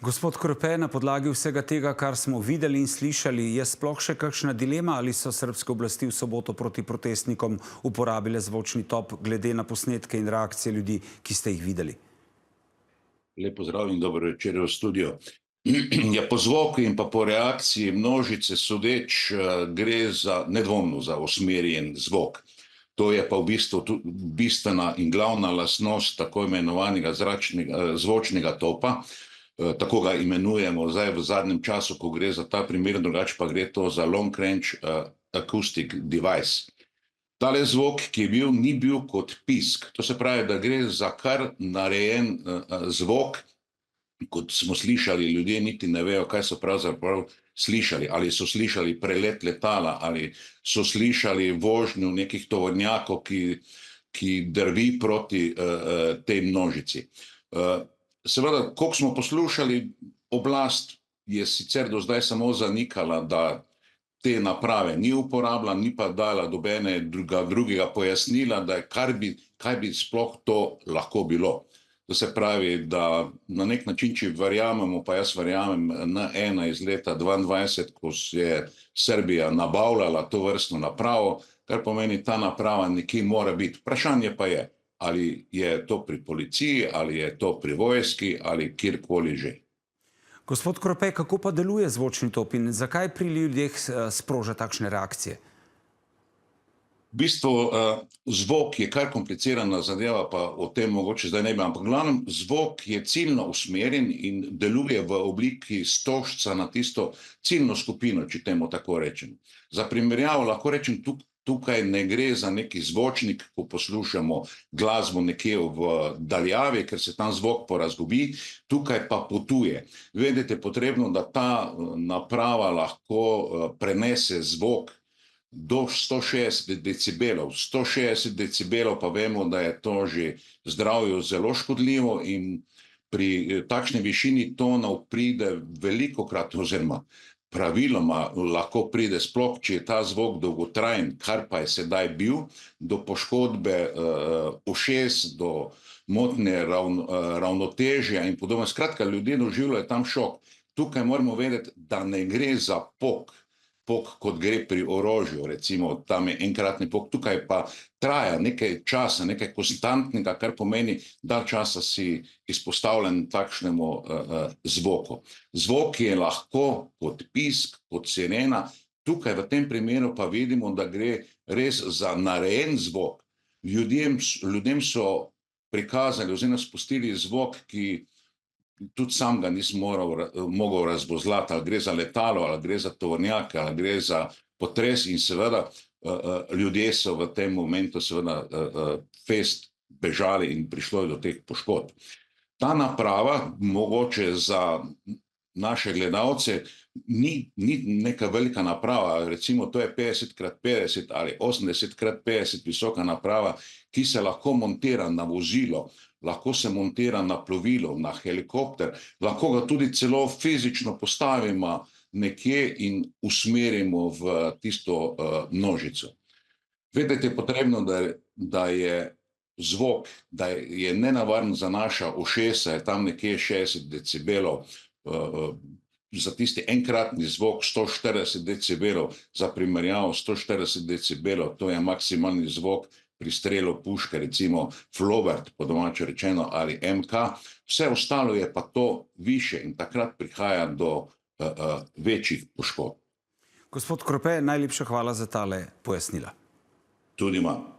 Gospod Krope, na podlagi vsega tega, kar smo videli in slišali, je sploh še kakšna dilema, ali so srbske oblasti v soboto proti protestnikom uporabile zvočni top, glede na posnetke in reakcije ljudi, ki ste jih videli? Lep pozdrav in dober večer v studio. Ja, po zvoku in pa po reakciji množice sodeč gre za nedvomno za usmerjen zvok. To je pa v bistvu bistvena in glavna lastnost tako imenovanega zvočnega topa. Tako ga imenujemo zdaj v zadnjem času, ko gre za ta primer, drugače pa gre to za long range acoustic device. Tale zvok, ki je bil, ni bil kot pisk. To se pravi, da gre za kar narejen zvok, kot smo slišali, ljudje niti ne vejo, kaj so pravzaprav slišali. Ali so slišali prelet letala, ali so slišali vožnjo nekih tovornjakov, ki drvi proti tej množici. Seveda, koliko smo poslušali, oblast je sicer do zdaj samo zanikala, da te naprave ni uporabila, ni pa dala dobene drugega pojasnila, da kaj bi sploh to lahko bilo. To se pravi, da na nek način, če verjamemo, pa jaz verjamem N1 iz leta 2022, ko je Srbija nabavljala to vrstno napravo, kar pomeni, ta naprava nekje mora biti. Vprašanje pa je, ali je to pri policiji, ali je to pri vojski, ali kjerkoli že. Gospod Krope, kako pa deluje zvočni top in zakaj pri ljudeh sproža takšne reakcije? V bistvu zvok je kar komplicirana zadeva, pa o tem mogoče zdaj ne bi, ampak glavnem zvok je ciljno usmerjen in deluje v obliki stožca na tisto ciljno skupino, če temu tako rečem. Za primerjavo lahko rečem, tukaj ne gre za neki zvočnik, ko poslušamo glasbo nekje v daljavi, ker se tam zvok porazgubi, tukaj pa potuje. Vedeti je potrebno, da ta naprava lahko prenese zvok do 160 decibelov. 160 decibelov pa vemo, da je to že zdravju zelo škodljivo in pri takšni višini tonov pride velikokrat oziroma praviloma lahko pride sploh, če je ta zvok dolgotrajen, kar pa je sedaj bil, do poškodbe ušes, do motnje ravnotežja in podobno. Skratka, ljudje doživljajo tam šok. Tukaj moramo vedeti, da ne gre za pok, kot gre pri orožju, recimo tam je enkratni pok, tukaj pa traja nekaj časa, nekaj konstantnega, kar pomeni, da časa si izpostavljen takšnemu zvoku. Zvok je lahko kot pisk, kot sirena, tukaj v tem primeru pa vidimo, da gre res za narejen zvok. Ljudem so prikazali oziroma spustili zvok, ki tudi sam ga nisem mogel razvozlati, ali gre za letalo, ali gre za tovornjake, ali gre za potres in seveda ljudje so v tem momentu seveda fest bežali in prišlo je do teh poškodb. Ta naprava, mogoče za naše gledalce, ni neka velika naprava, recimo to je 50x50 ali 80x50 visoka naprava, ki se lahko montira na vozilo, lahko se montira na plovilo, na helikopter, lahko ga tudi celo fizično postavimo nekje in usmerimo v tisto množico. Vedeti je potrebno, da je zvok, da je nenavaren za naša ušesa, je tam nekje 60 decibelov, za tisti enkratni zvok 140 decibelov, za primerjavo 140 decibelov, to je maksimalni zvok pri strelu puške, recimo Flobert, po domače rečeno, ali MK, vse ostalo je pa to više in takrat prihaja do večjih poškodb. Gospod Krope, najlepša hvala za tale pojasnila. Tudi imam.